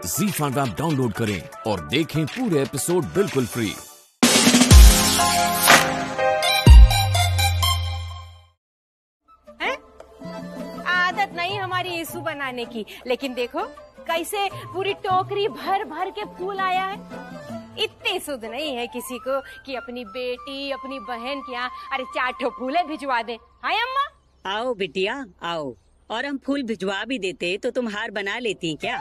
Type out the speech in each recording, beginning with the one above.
ZEE5 app download करें और देखें पूरे एपिसोड बिल्कुल फ्री। आदत नहीं हमारी यीशु बनाने की, लेकिन देखो कैसे पूरी टोकरी भर भर के फूल आया है। इतनी सुध नहीं है किसी को कि अपनी बेटी अपनी बहन के यहाँ अरे 4 ठो फूले भिजवा दे। हाय अम्मा। आओ बिटिया आओ, और हम फूल भिजवा भी देते तो तुम हार बना लेती क्या?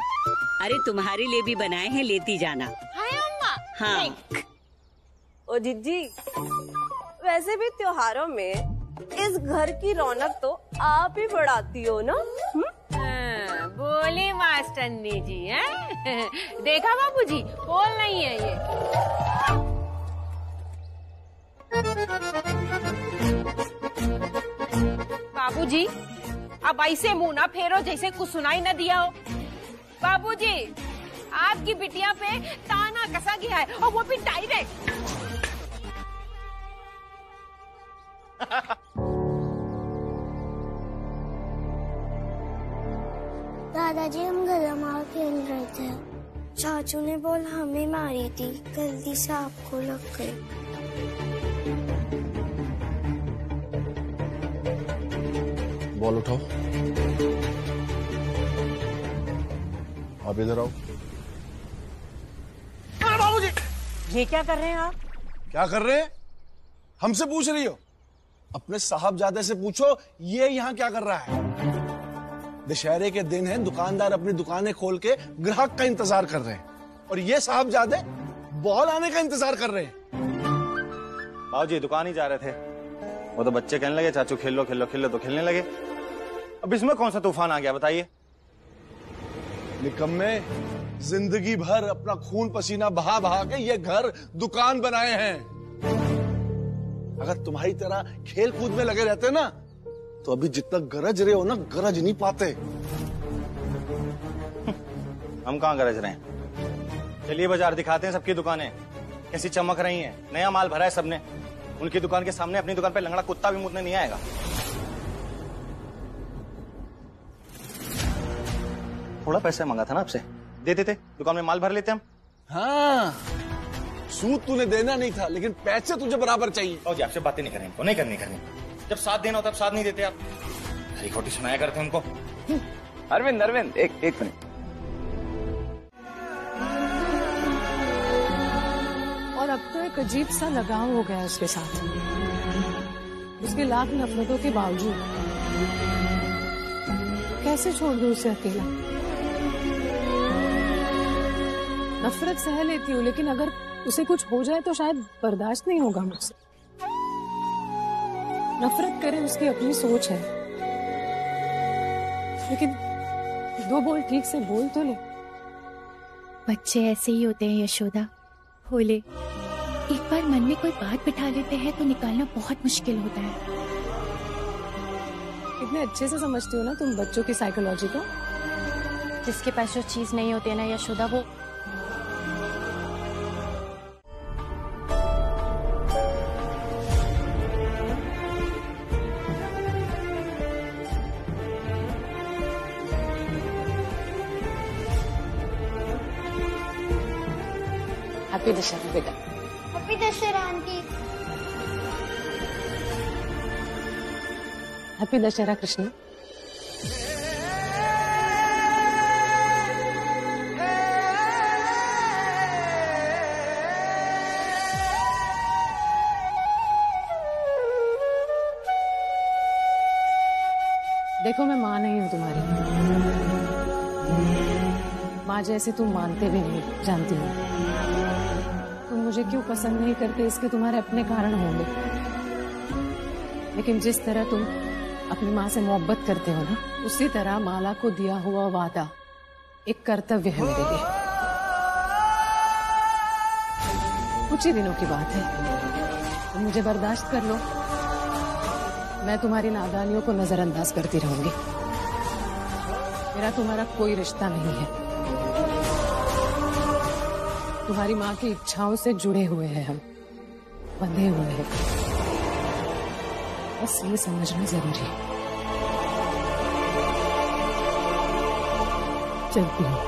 अरे तुम्हारे लिए भी बनाए हैं, लेती जाना। हाय अम्मा। हाँ। ओ जिज्जी, वैसे भी त्योहारों में इस घर की रौनक तो आप ही बढ़ाती हो ना? बोले मास्टरनी जी हैं? देखा बाबूजी, बोल नहीं है ये। बाबूजी अब ऐसे मुंह ना फेरो जैसे कुछ सुनाई न दिया हो। बाबूजी आपकी बिटिया पे ताना कसा गया है और वो भी डायरेक्ट। दादाजी हम गलमाल खेल रहे थे, चाचू ने बॉल हमें मारी थी, गलती से आपको लग गई। बॉल उठाओ, आप इधर आओ। बाबूजी ये क्या कर रहे हैं आप? क्या कर रहे हैं? हमसे पूछ रही हो? अपने साहबजादे से पूछो ये यहाँ क्या कर रहा है। दशहरे के दिन है, दुकानदार अपनी दुकानें खोल के ग्राहक का इंतजार कर रहे हैं और ये साहबजादे बॉल आने का इंतजार कर रहे हैं। बाबूजी दुकान ही जा रहे थे, वो तो बच्चे कहने लगे चाचू खेल लो खेल लो खेल लो, तो खेलने लगे। अब इसमें कौन सा तूफान आ गया बताइए? निकम्मे, जिंदगी भर अपना खून पसीना बहा बहा के ये घर दुकान बनाए हैं। अगर तुम्हारी तरह खेल कूद में लगे रहते ना तो अभी जितना गरज रहे हो ना, गरज नहीं पाते। हम कहाँ गरज रहे हैं? चलिए बाजार दिखाते हैं सबकी दुकानें कैसी चमक रही हैं। नया माल भरा है सबने। उनकी दुकान के सामने अपनी दुकान पे लंगड़ा कुत्ता भी मुतने नहीं आएगा। थोड़ा पैसा मांगा था ना आपसे, दे देते, दुकान में माल भर लेते हम। हाँ, सूद तूने देना नहीं था, लेकिन पैसे तुझे बराबर चाहिए। और जी आपसे बातें नहीं करें, नहीं करनी। जब साथ देना होता तब साथ नहीं देते आप। हरी खोटी सुनाया करते हमको। अरविंद एक मिनट। और अब तो एक अजीब सा लगाव हो गया उसके साथ, उसके लाख नफरतों के बावजूद। कैसे छोड़ दूं उसे अकेला? नफरत सह लेती हूँ, लेकिन अगर उसे कुछ हो जाए तो शायद बर्दाश्त नहीं होगा मुझसे। नफरत करे उसकी अपनी सोच है, लेकिन 2 बोल ठीक से बोल तो ले। बच्चे ऐसे ही होते हैं यशोदा, भोले। एक बार मन में कोई बात बिठा लेते हैं तो निकालना बहुत मुश्किल होता है। कितने अच्छे से समझती हो ना तुम बच्चों की साइकोलॉजी को। जिसके पास जो चीज नहीं होती है ना यशोदा, वो हैप्पी दशहरा बेटा। Happy Dussehra aunty. Happy Dussehra Krishna. देखो मैं माँ नहीं हूँ तुम्हारी, माँ जैसे तुम मानते भी नहीं, जानती हो। तुम मुझे क्यों पसंद नहीं करते इसके तुम्हारे अपने कारण होंगे, लेकिन जिस तरह तुम अपनी माँ से मोहब्बत करते हो ना, उसी तरह माला को दिया हुआ वादा एक कर्तव्य है मेरे लिए। कुछ ही दिनों की बात है, तुम मुझे बर्दाश्त कर लो। मैं तुम्हारी नादानियों को नजरअंदाज करती रहूंगी। मेरा तुम्हारा कोई रिश्ता नहीं है, तुम्हारी माँ की इच्छाओं से जुड़े हुए हैं हम, बंधे हुए हैं। बस ये समझना जरूरी है। चलती हूँ।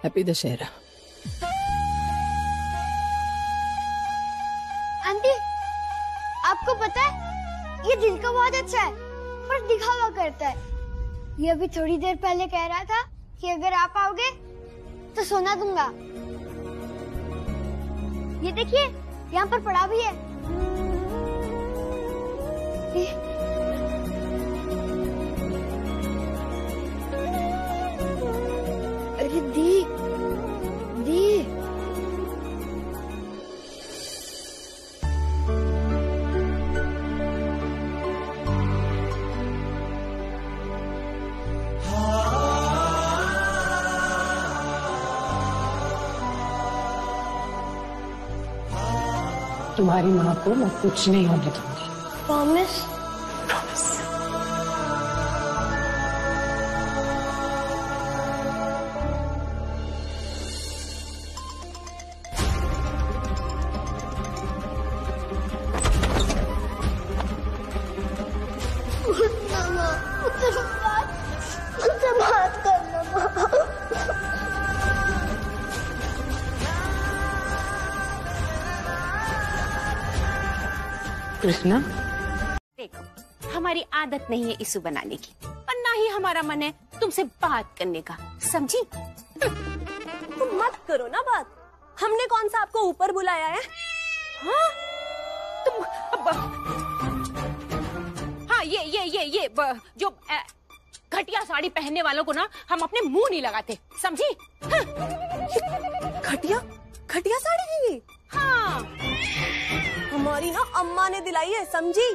हैप्पी दशहरा। आंटी, आपको पता है ये दिल का बहुत अच्छा है पर दिखावा करता है। ये अभी थोड़ी देर पहले कह रहा था कि अगर आप आओगे तो सोना दूंगा। ये देखिए यहाँ पर पड़ा भी है। अरे दी दी। तुम्हारी माँ को मैं कुछ नहीं होने दूंगी। प्रॉमिस? प्रॉमिस। मुझसे बात करना माँ। कृष्णा, देखो हमारी आदत नहीं है इशू बनाने की, और ना ही हमारा मन है तुमसे बात करने का, समझी? तुम मत करो ना बात। हमने कौन सा आपको ऊपर बुलाया है? हाँ? तुम हाँ ये जो घटिया साड़ी पहनने वालों को ना हम अपने मुंह नहीं लगाते, समझी? घटिया साड़ी है ये? हाँ। हमारी ना अम्मा ने दिलाई है, समझी?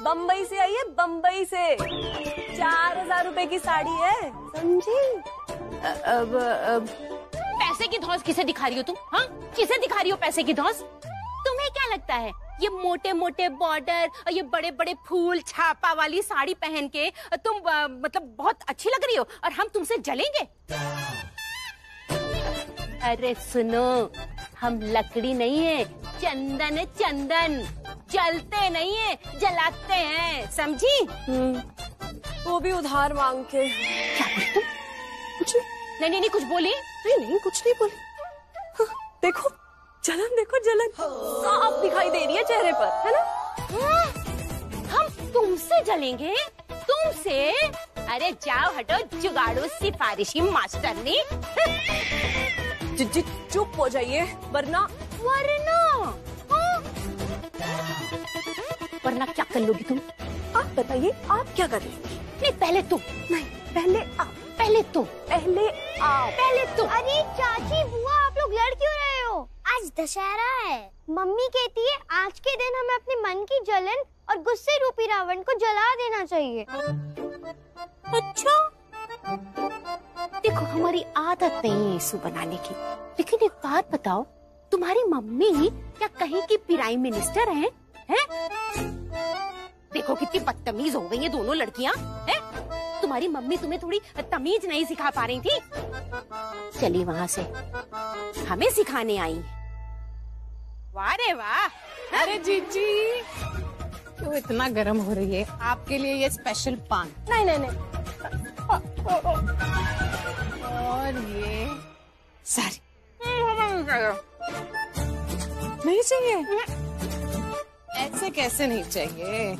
बम्बई से आई है, बम्बई से। 4000 रुपए की साड़ी है, समझी? पैसे की धौंस किसे दिखा रही हो तुम? हाँ, किसे दिखा रही हो पैसे की धौंस? तुम्हें क्या लगता है ये मोटे मोटे बॉर्डर और ये बड़े बड़े फूल छापा वाली साड़ी पहन के तुम मतलब बहुत अच्छी लग रही हो और हम तुमसे जलेंगे? अरे सुनो, हम लकड़ी नहीं है, चंदन है चंदन। जलते नहीं है, जलाते हैं, समझी? वो भी उधार मांग के। क्या बोली तुम? कुछ नहीं, कुछ बोली? नहीं, कुछ नहीं बोली। हाँ, देखो जलन, देखो जलन साफ दिखाई दे रही है चेहरे पर, है ना? हम तुमसे जलेंगे? तुमसे? अरे जाओ हटो जुगाड़ू सिफारिशी मास्टरनी। चुप हो जाइए वरना क्या कर लोगी तुम? आप बताइए, आप क्या कर रही? नहीं पहले तुम। नहीं पहले आप। पहले तुम। पहले आप। पहले तुम। अरे चाची बुआ, आप लोग लड़ क्यों रहे हो? आज दशहरा है। मम्मी कहती है आज के दिन हमें अपने मन की जलन और गुस्से रूपी रावण को जला देना चाहिए। अच्छा, देखो हमारी आदत नहीं है इशू बनाने की, लेकिन एक बात बताओ, तुम्हारी मम्मी क्या कहीं की प्राइम मिनिस्टर हैं? देखो कितनी बदतमीज हो गई ये दोनों लड़कियां, हैं? तुम्हारी मम्मी तुम्हें थोड़ी तमीज नहीं सिखा पा रही थी? चली वहाँ से, हमें सिखाने आई। वाह रे वाह। अरे जीजी, क्यों इतना गर्म हो रही है? आपके लिए ये स्पेशल पान। नहीं। और ये सारी नहीं चाहिए। ऐसे कैसे नहीं चाहिए?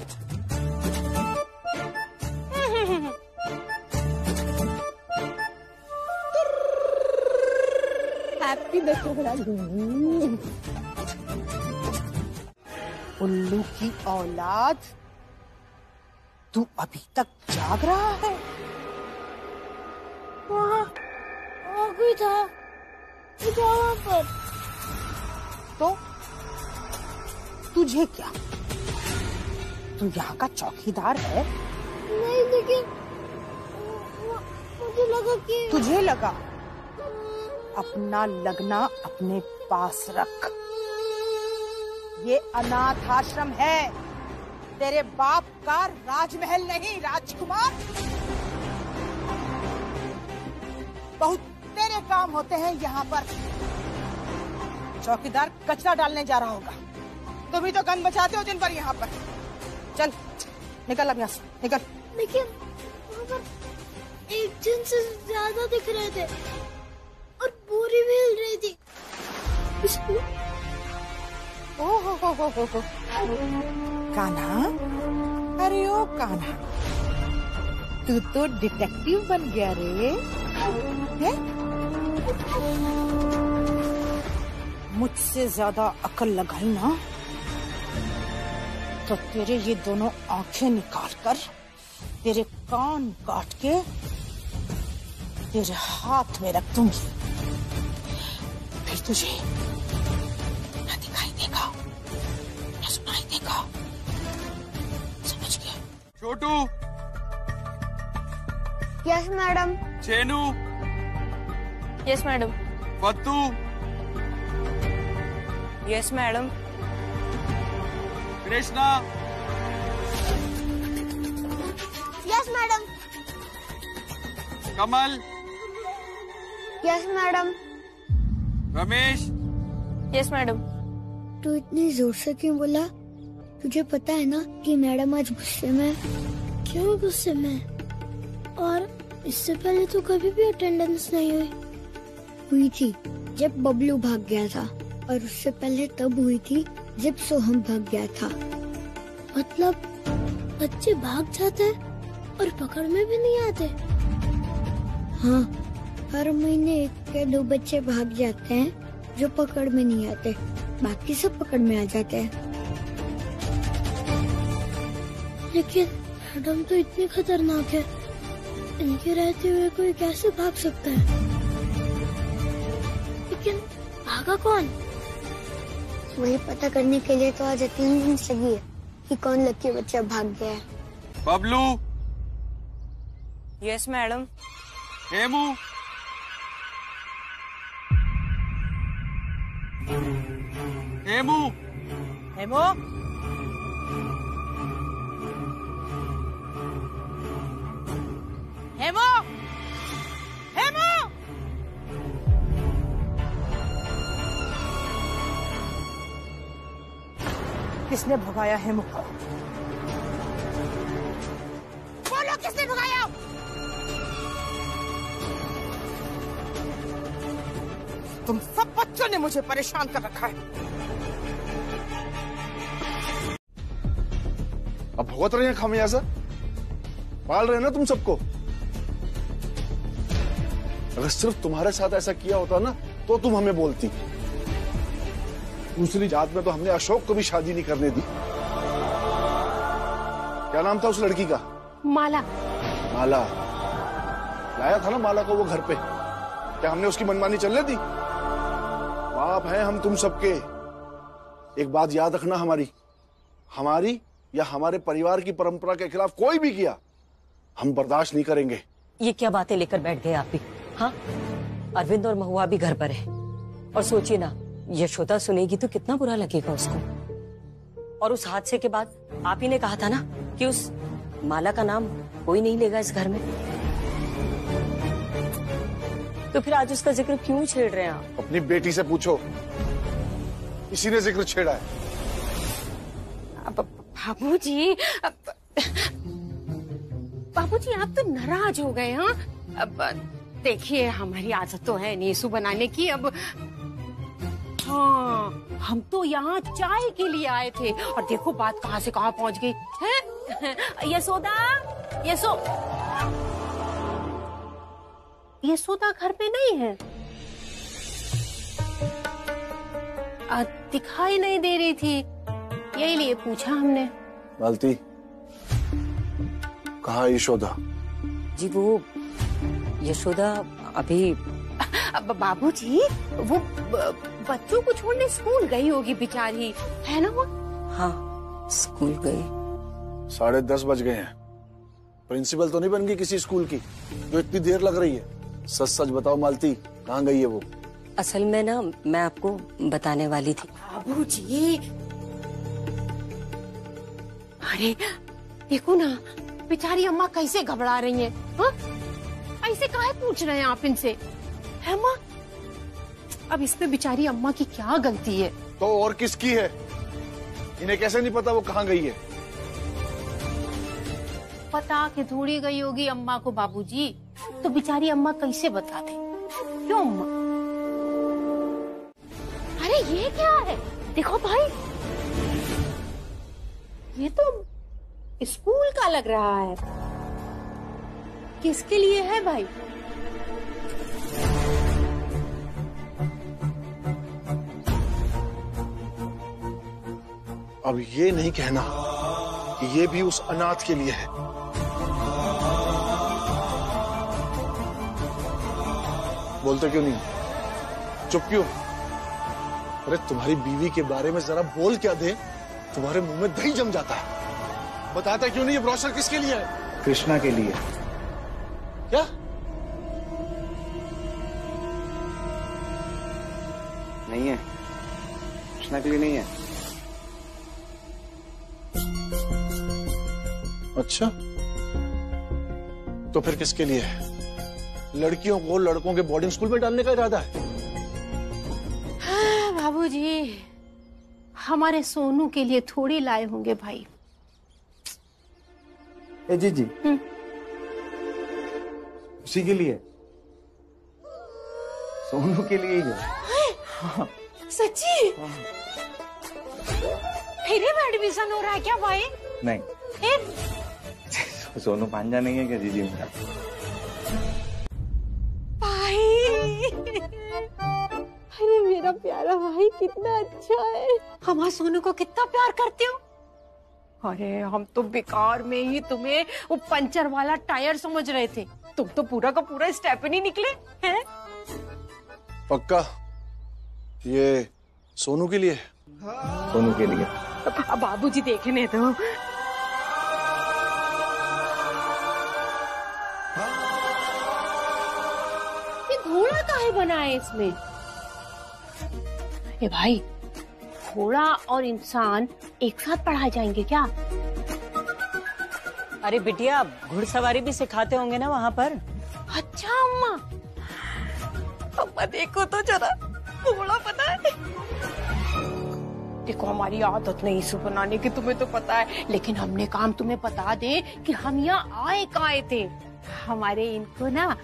हैप्पी दशहरा। उल्लू की औलाद, तू अभी तक जाग रहा है? वहाँ कोई था वहाँ पर। तो तुझे क्या, तू यहाँ का चौकीदार है? नहीं, लेकिन मुझे लगा कि तुझे लगा? अपना लगना अपने पास रख। ये अनाथ आश्रम है, तेरे बाप का राजमहल नहीं, राजकुमार। बहुत तेरे काम होते हैं यहाँ पर। चौकीदार कचरा डालने जा रहा होगा, तुम ही तो गन बचाते हो दिन भर यहाँ पर। चल निकल अब यहाँ से, निकल। लेकिन वहाँ पर एक जन से ज्यादा दिख रहे थे। टोकरी भी हिल रही थी। हो कान्हा, अरे ओ कान्हा, तू तो डिटेक्टिव बन गया रे। है? मुझसे ज्यादा अकल लगाई ना तो तेरे ये दोनों आंखें निकालकर तेरे कान काट के तेरे हाथ में रख दूंगी, फिर तुझे न दिखाई देगा न सुनाई देगा, समझ गया? Chhotu, yes madam. Chenu, yes madam. Fattu, yes madam. Krishna, yes madam. Kamal, yes madam. Ramesh, yes madam. तू इतनी जोर से क्यों बोला? तुझे पता है ना कि मैडम आज गुस्से में। क्यों गुस्से में? और इससे पहले तो कभी भी अटेंडेंस नहीं हुई थी जब बबलू भाग गया था, और उससे पहले तब हुई थी जब सोहम भाग गया था। मतलब बच्चे भाग जाते और पकड़ में भी नहीं आते? हाँ, हर महीने 1 या 2 बच्चे भाग जाते हैं जो पकड़ में नहीं आते, बाकी सब पकड़ में आ जाते हैं। लेकिन मैडम तो इतनी खतरनाक है, इनके रहते हुए कोई कैसे भाग सकता है? लेकिन भागा कौन? वही पता करने के लिए तो आज अटेंडेंस लगी है कि कौन लकी बच्चा भाग गया है। Bablu, yes madam. Hemu, Hemu, haemo, haemo, haemo, किसने भगाया हेमो को? बोलो, किसने भगाया? तुम सब बच्चों ने मुझे परेशान कर रखा है। अब भुगत रहे हैं खामियाजा, पाल रहे हैं ना तुम सबको। अगर सिर्फ तुम्हारे साथ ऐसा किया होता ना तो तुम हमें बोलती। दूसरी जात में तो हमने अशोक को भी शादी नहीं करने दी। क्या नाम था उस लड़की का? माला। माला लाया था ना माला को वो घर पे, क्या हमने उसकी मनमानी चलने दी? बाप हैं हम तुम सबके। एक बात याद रखना, हमारी या हमारे परिवार की परंपरा के खिलाफ कोई भी किया हम बर्दाश्त नहीं करेंगे। ये क्या बातें लेकर बैठ गए आप भी? हाँ, अरविंद और महुआ भी घर पर है, और सोचिए ना, यशोदा सुनेगी तो कितना बुरा लगेगा उसको। और उस हादसे के बाद आप ही ने कहा था ना कि उस माला का नाम कोई नहीं लेगा इस घर में, तो फिर आज उसका जिक्र क्यों छेड़ रहे हैं आप? अपनी बेटी से पूछो, इसी ने जिक्र छेड़ा है। बाबूजी, बाबूजी आप तो नाराज हो गए। हाँ, अब देखिए, हमारी आदत तो है नीसू बनाने की। अब हाँ, हम तो यहाँ चाय के लिए आए थे और देखो बात कहाँ से कहाँ पहुँच गई है। यशोदा घर पे नहीं है, दिखाई नहीं दे रही थी, यही लिए पूछा हमने। मालती, कहाँ यशोदा? जी वो यशोदा अभी बाबूजी वो बच्चों को छोड़ने स्कूल गई होगी बेचारी, है ना वो? हाँ, स्कूल गई। 10:30 बज गए हैं। प्रिंसिपल तो नहीं बन गई किसी स्कूल की जो इतनी देर लग रही है? सच सच बताओ मालती, कहाँ गई है वो? असल में ना, मैं आपको बताने वाली थी। बाबूजी, अरे देखो ना, बेचारी अम्मा कैसे घबरा रही हैं। हाँ? ऐसे काहे पूछ रहे हैं आप इनसे? है माँ, अब इसमें बेचारी अम्मा की क्या गलती है? तो और किसकी है? इन्हें कैसे नहीं पता वो कहाँ गई है? पता कि थोड़ी गई होगी अम्मा को बाबूजी, तो बेचारी अम्मा कैसे बता दे? क्यों अम्मा? अरे ये क्या है? देखो भाई, ये तो स्कूल का लग रहा है। किसके लिए है भाई? अब ये नहीं कहना कि ये भी उस अनाथ के लिए है। बोलते क्यों नहीं? चुप क्यों? अरे तुम्हारी बीवी के बारे में जरा बोल क्या दे, तुम्हारे मुंह में दही जम जाता है। बताता क्यों नहीं? ये ब्रोशर किसके लिए है? कृष्णा के लिए। क्या? नहीं है, कृष्णा के लिए नहीं है। अच्छा, तो फिर किसके लिए है? लड़कियों को लड़कों के बोर्डिंग स्कूल में डालने का इरादा है? हाँ, बाबूजी, हमारे सोनू के लिए थोड़ी लाए होंगे भाई। ए जी उसी के लिए, सोनू के लिए ही है। सच्ची? फिर एडमिशन हो रहा है क्या भाई? नहीं, सोनू पांजा नहीं है क्या जीजी मेरा? भाई, अरे मेरा प्यारा भाई कितना अच्छा है। हमारे सोनू को कितना प्यार करते हो। अरे हम तो बेकार में ही तुम्हें वो पंचर वाला टायर समझ रहे थे, तुम तो पूरा का पूरा स्टेपनी निकले हैं। पक्का ये सोनू के लिए? सोनू के लिए। अब बाबूजी देखने दो। ये घोड़ा काहे बना है इसमें? ए भाई, घोड़ा और इंसान एक साथ पढ़ाए जाएंगे क्या? अरे बिटिया, घुड़सवारी भी सिखाते होंगे ना वहाँ पर। अच्छा अम्मा, अम्मा देखो तो जरा, घोड़ा पता है। देखो हमारी आदत नहीं इसे बनाने की, तुम्हें तो पता है, लेकिन हमने काम तुम्हें बता दें कि हम यहाँ आए कहाँ थे। हमारे इनको ना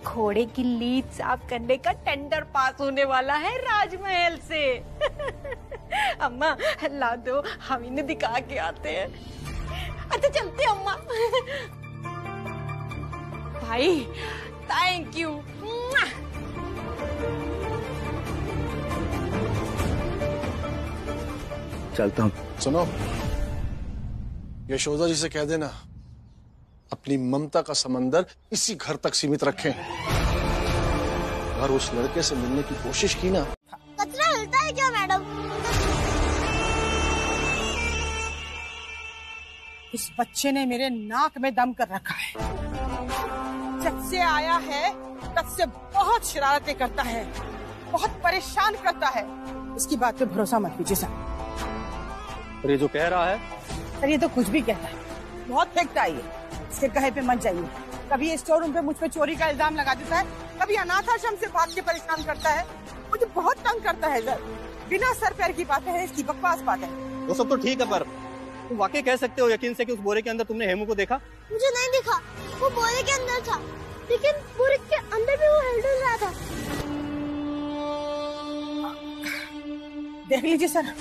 घोड़े की लीद साफ करने का टेंडर पास होने वाला है राजमहल से। अम्मा ला दो, हम इन्हें दिखा के आते हैं। अच्छा चलते अम्मा। भाई थैंक यू। चलता हूँ। सुनो, यशोदा जी से कह देना अपनी ममता का समंदर इसी घर तक सीमित रखें। अगर उस लड़के से मिलने की कोशिश की ना। कचरा हिलता है क्या मैडम? इस बच्चे ने मेरे नाक में दम कर रखा है। जब से आया है तब से बहुत शरारतें करता है, बहुत परेशान करता है। इसकी बात पे भरोसा मत कीजिए सर। और ये जो कह रहा है? सर ये तो कुछ भी कहता है, बहुत फेंकता है ये। इसके कहे पे मत जाइए। कभी ये स्टोर रूम पे मुझ पे चोरी का इल्जाम लगा देता है, कभी अनाथ आश्रम से भाग के परेशान करता है। मुझे बहुत तंग करता है सर। बिना सर पैर की बातें हैं, इसकी बकवास बातें। वो सब तो ठीक है, पर तुम वाकई कह सकते हो यकीन से कि उस बोरे के अंदर तुमने हेमू को देखा? मुझे नहीं दिखा, वो बोरे के अंदर था, लेकिन बोरे के अंदर भी वो हिल रहा था। देख लीजिए सर,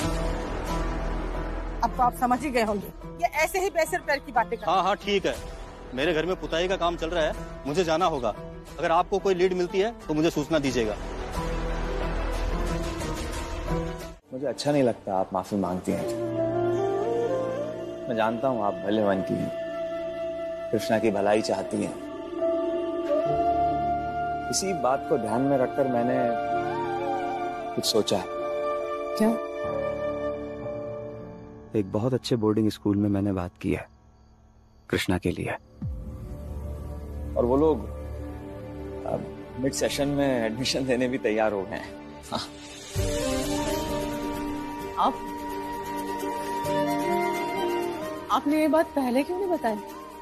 अब तो आप समझ ही गए होंगे, ये ऐसे ही बेसर पैर की बातें करते हैं। हाँ ठीक है, मेरे घर में पुताई का काम चल रहा है, मुझे जाना होगा। अगर आपको कोई लीड मिलती है तो मुझे सूचना दीजिएगा। मुझे अच्छा नहीं लगता आप माफी मांगती हैं। मैं जानता हूँ आप भले मन की हैं, कृष्णा की भलाई चाहती हैं। इसी बात को ध्यान में रखकर मैंने कुछ सोचा है। क्या? एक बहुत अच्छे बोर्डिंग स्कूल में मैंने बात की है कृष्णा के लिए, और वो लोग अब मिड सेशन में एडमिशन देने भी तैयार हो गए हैं। हाँ। आपने ये बात पहले क्यों नहीं बताई?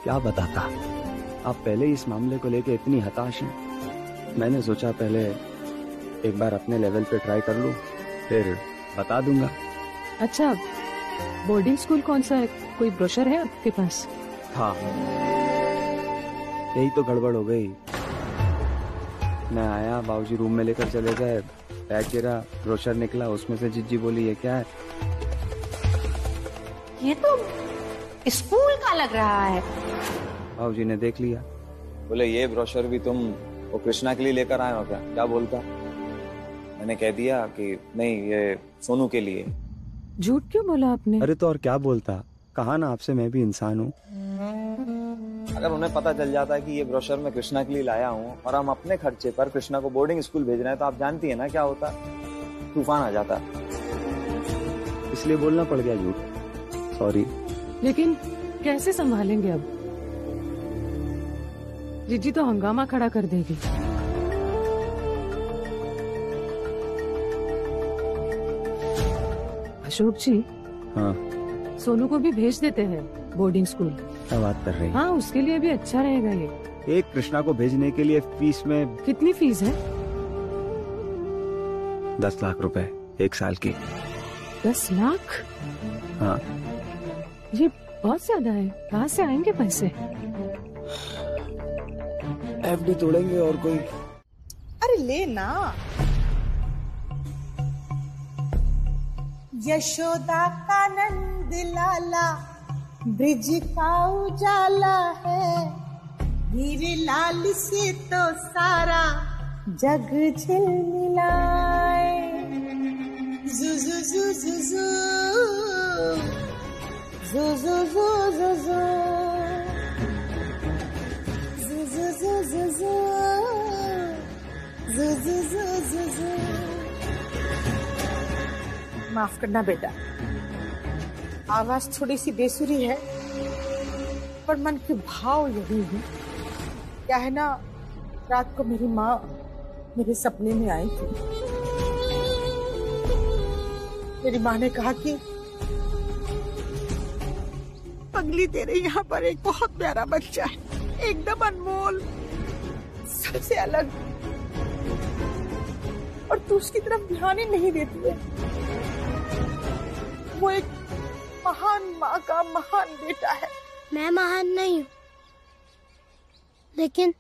क्या बताता, आप पहले इस मामले को लेके इतनी हताश हैं। मैंने सोचा पहले एक बार अपने लेवल पे ट्राई कर लूं, फिर बता दूंगा। अच्छा, बोर्डिंग स्कूल कौन सा है? कोई ब्रोशर है आपके पास? हाँ, यही तो गड़बड़ हो गई। मैं आया, बाबूजी रूम में लेकर चले गए, बैग गिरा, ब्रोशर निकला, उसमें से जिज्जी बोली ये क्या है? ये तो स्कूल का लग रहा है। बाबूजी ने देख लिया, बोले ये ब्रोशर भी तुम वो कृष्णा के लिए लेकर आए हो क्या? क्या बोलता? मैंने कह दिया कि नहीं, ये सोनू के लिए। झूठ क्यों बोला आपने? अरे तो और क्या बोलता, कहा ना आपसे मैं भी इंसान हूँ। अगर उन्हें पता चल जाता है कि ये ब्रोशर मैं कृष्णा के लिए लाया हूँ और हम अपने खर्चे पर कृष्णा को बोर्डिंग स्कूल भेज रहे हैं, तो आप जानती है ना क्या होता, तूफान आ जाता। इसलिए बोलना पड़ गया झूठ, सॉरी। लेकिन कैसे संभालेंगे अब? जीजी तो हंगामा खड़ा कर देगी। अशोक जी, हाँ सोनू को भी भेज देते हैं बोर्डिंग स्कूल। क्या बात कर रही हैं? हाँ, उसके लिए भी अच्छा रहेगा ये। एक कृष्णा को भेजने के लिए फीस में कितनी फीस है? 10 लाख रुपए 1 साल की। 10 लाख? हाँ। ये बहुत ज्यादा है, कहाँ से आएंगे पैसे? एफडी तोड़ेंगे और कोई। अरे ले ना। यशोदा का नंद लाला ब्रिज का उजाला है, हीरे लाल से तो सारा जग झिलमिलाए। जू जू जू जू जू जू जू जू जू जू। माफ करना बेटा, आवाज थोड़ी सी बेसुरी है, पर मन के भाव यही है। क्या है ना, रात को मेरी माँ मेरे सपने में आई थी। मेरी माँ ने कहा कि पगली, तेरे यहाँ पर एक बहुत प्यारा बच्चा है, एकदम अनमोल, सबसे अलग, और तू उसकी तरफ ध्यान ही नहीं देती है। वो एक महान माँ का महान बेटा है। मैं महान नहीं हूँ, लेकिन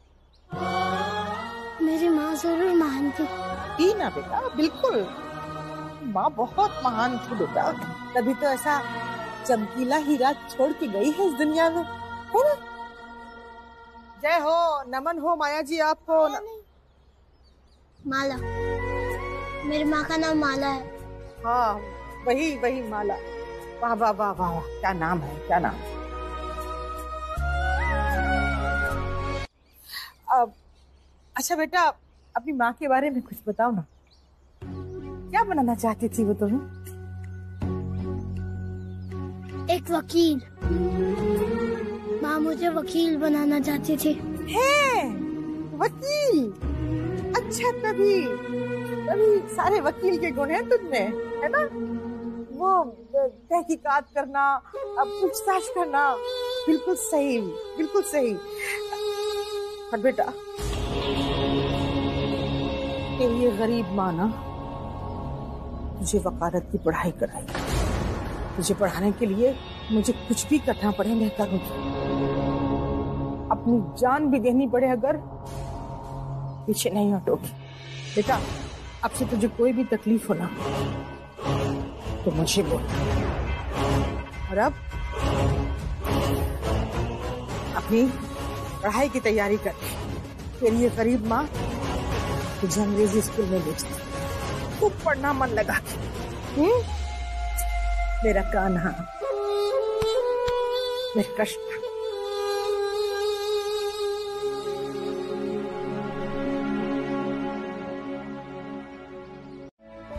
मेरी माँ जरूर महान थी। ना बेटा, बिल्कुल, माँ बहुत महान थी बेटा, तभी तो ऐसा चमकीला हीरा छोड़ के गई है इस दुनिया में, है ना? जय हो, नमन हो माया जी आपको। माला, मेरी माँ का नाम माला है। हाँ, वही वही माला। वाह वाह वाह वाह, क्या नाम है, क्या नाम। अब अच्छा बेटा, अपनी माँ के बारे में कुछ बताओ ना, क्या बनाना चाहती थी वो तुम्हें? एक वकील। माँ मुझे वकील बनाना चाहती थी। है वकील? अच्छा, तभी सारे वकील के गुण हैं तुझमें, है ना? वो तहकीकात करना, पूछताछ करना, बिल्कुल सही, बिल्कुल सही। पर बेटा, तेरी ये गरीब माँ ना तुझे वकालत की पढ़ाई कराई। तुझे पढ़ाने के लिए मुझे कुछ भी करना पड़े मैं करूंगी, अपनी जान भी देनी पड़े अगर, पीछे नहीं हटोगी। बेटा, अब से तुझे कोई भी तकलीफ हो ना तो मुझे बोल। और अब अपनी पढ़ाई की तैयारी कर। तेरी ये गरीब माँ तुझे अंग्रेजी स्कूल में भेजती, खूब पढ़ना मन लगा के। मेरा कान्हा, मेरा कृष्णा।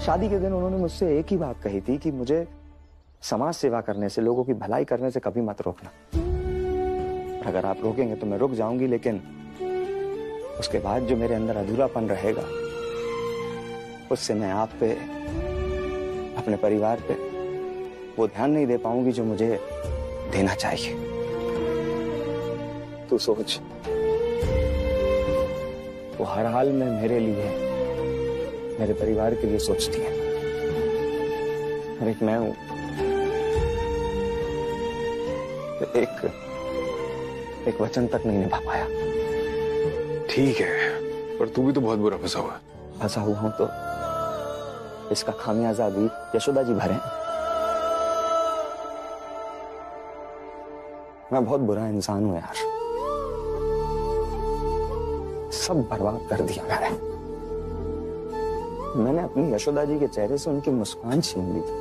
शादी के दिन उन्होंने मुझसे एक ही बात कही थी कि मुझे समाज सेवा करने से, लोगों की भलाई करने से कभी मत रोकना। अगर आप रोकेंगे तो मैं रुक जाऊंगी, लेकिन उसके बाद जो मेरे अंदर अधूरापन रहेगा उससे मैं आप पे, अपने परिवार पे वो ध्यान नहीं दे पाऊंगी जो मुझे देना चाहिए। तू सोच, वो हर हाल में मेरे लिए, मेरे परिवार के लिए सोचती है, और एक मैं हूं एक वचन तक नहीं निभा पाया। ठीक है, पर तू भी तो बहुत बुरा फंसा हुआ है। फंसा हुआ हूं तो इसका खामियाजा भी यशोदा जी भरे। मैं बहुत बुरा इंसान हूं यार, सब बर्बाद कर दिया मैंने अपनी यशोदा जी के चेहरे से उनकी मुस्कान छीन ली थी।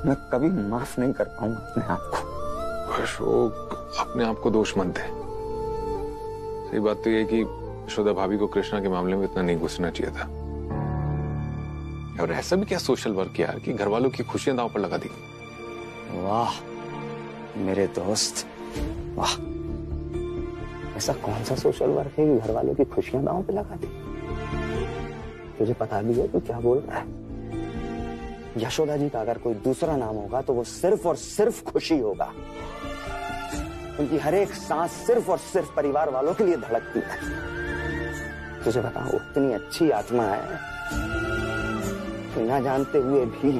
मैं कभी माफ नहीं कर पाऊंगा अपने आप को। अशोक, अपने आप को दोष मत दे। सही बात तो ये कि यशोदा भाभी को कृष्णा के मामले में इतना नहीं घुसना चाहिए था। और ऐसा भी क्या सोशल वर्क यार कि घर वालों की खुशियां दांव पर लगा दी। वाह मेरे दोस्त, वाह। ऐसा कौन सा सोशल वर्क है कि घर वालों की खुशियां दांव पे लगा दी? तुझे पता भी है तू क्या बोल रहा है? यशोदा जी का अगर कोई दूसरा नाम होगा तो वो सिर्फ और सिर्फ खुशी होगा। उनकी हर एक सांस सिर्फ और सिर्फ परिवार वालों के लिए धड़कती है। तुझे बताओ, इतनी अच्छी आत्मा है कि ना जानते हुए भी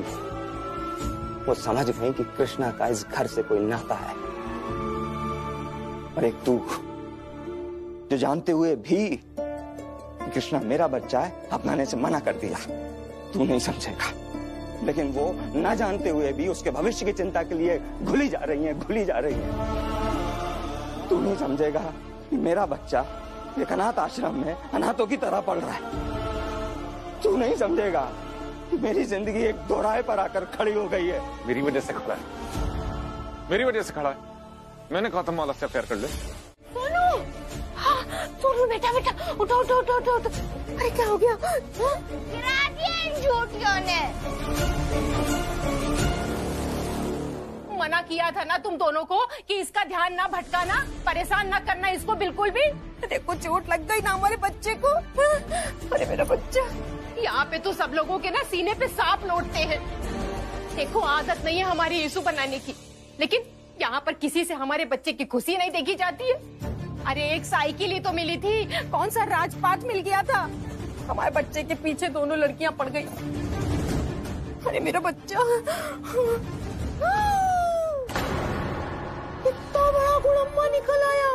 वो समझ गई कि कृष्णा का इस घर से कोई नाता है। और एक तू जो जानते हुए भी कृष्णा मेरा बच्चा है अपनाने से मना कर दिया। तू नहीं समझेगा, लेकिन वो ना जानते हुए भी उसके भविष्य की चिंता के लिए घुली जा रही है। तू नहीं समझेगा कि मेरा बच्चा एक अनाथ आश्रम में अनाथों की तरह पल रहा है। तू नहीं समझेगा कि मेरी जिंदगी एक दोराहे पर आकर खड़ी हो गई है। मेरी वजह से खड़ा है, मेरी वजह से खड़ा है। मैंने कहा था मौला से प्यार कर ले। सोनू बेटा बेटा उठो उठो उठो उठो उठो। अरे क्या हो गया? गिरा दिया इन झूठियों ने। मना किया था ना तुम दोनों को कि इसका ध्यान ना भटकाना, परेशान ना करना इसको बिल्कुल भी। देखो चोट लग गई ना हमारे बच्चे को। अरे मेरा बच्चा। यहाँ पे तो सब लोगों के ना सीने पे सांप लौटते हैं। देखो आदत नहीं है हमारी यीशु बनाने की, लेकिन यहाँ पर किसी से हमारे बच्चे की खुशी नहीं देखी जाती है। अरे एक साइकिल ही तो मिली थी, कौन सा राजपाट मिल गया था। हमारे बच्चे के पीछे दोनों लड़कियां पड़ गई। अरे मेरा बच्चा, कितना बड़ा गुड़म्बा निकल आया।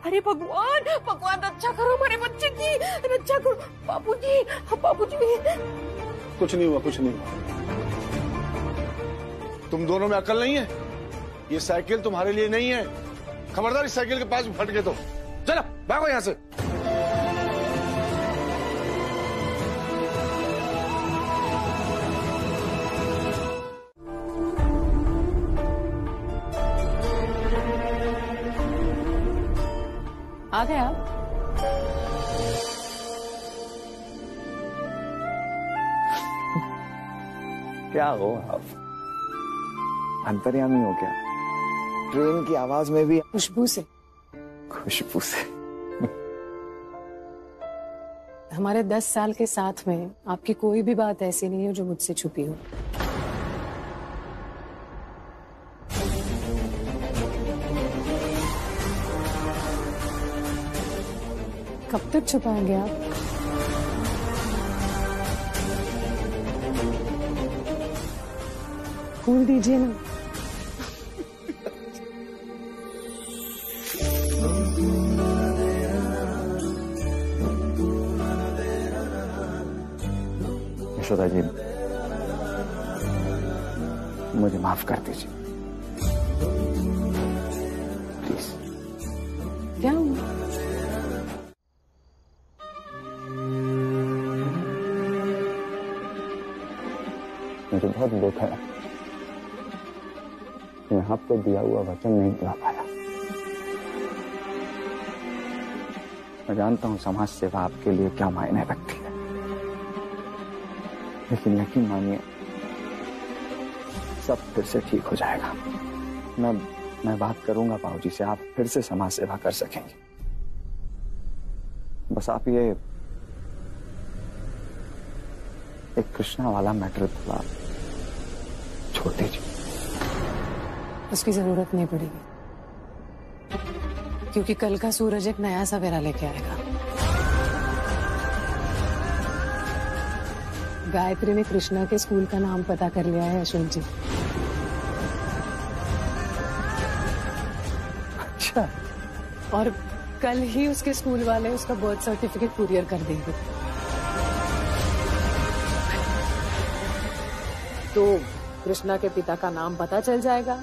अरे भगवान भगवान रक्षा करो हमारे बच्चे की, रक्षा करो। बाबूजी बाबूजी। कुछ नहीं हुआ, कुछ नहीं हुआ। तुम दोनों में अकल नहीं है? ये साइकिल तुम्हारे लिए नहीं है। खबरदार इस साइकिल के पास फट गए तो चलो भागो यहां से। आ गए आप? क्या हो आप? अंतर्यामी हो क्या? ट्रेन की आवाज में भी खुशबू से। खुशबू से। हमारे 10 साल के साथ में आपकी कोई भी बात ऐसी नहीं है जो मुझसे छुपी हो। कब तक छुपाएंगे आप? खोल दीजिए ना। यशोदा जी, मुझे माफ कर दीजिए प्लीज। क्या हुआ? मुझे बहुत दुख है, मैं आपको दिया हुआ वचन नहीं निभा पाया। मैं जानता हूं समाज सेवा आपके लिए क्या मायने रखती है, लेकिन यकीन मानिए सब फिर से ठीक हो जाएगा। मैं बात करूंगा बाबूजी से, आप फिर से समाज सेवा कर सकेंगे। बस आप ये एक कृष्णा वाला मैटर थोड़ा छोड़ दीजिए। उसकी जरूरत नहीं पड़ेगी, क्योंकि कल का सूरज एक नया सवेरा लेके आएगा। गायत्री ने कृष्णा के स्कूल का नाम पता कर लिया है अशोक जी। अच्छा। और कल ही उसके स्कूल वाले उसका बर्थ सर्टिफिकेट कुरियर कर देंगे। तो कृष्णा के पिता का नाम पता चल जाएगा,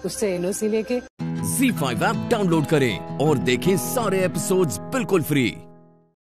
उससे एनओसी लेके ZEE5 ऐप डाउनलोड करें और देखें सारे एपिसोड्स बिल्कुल फ्री।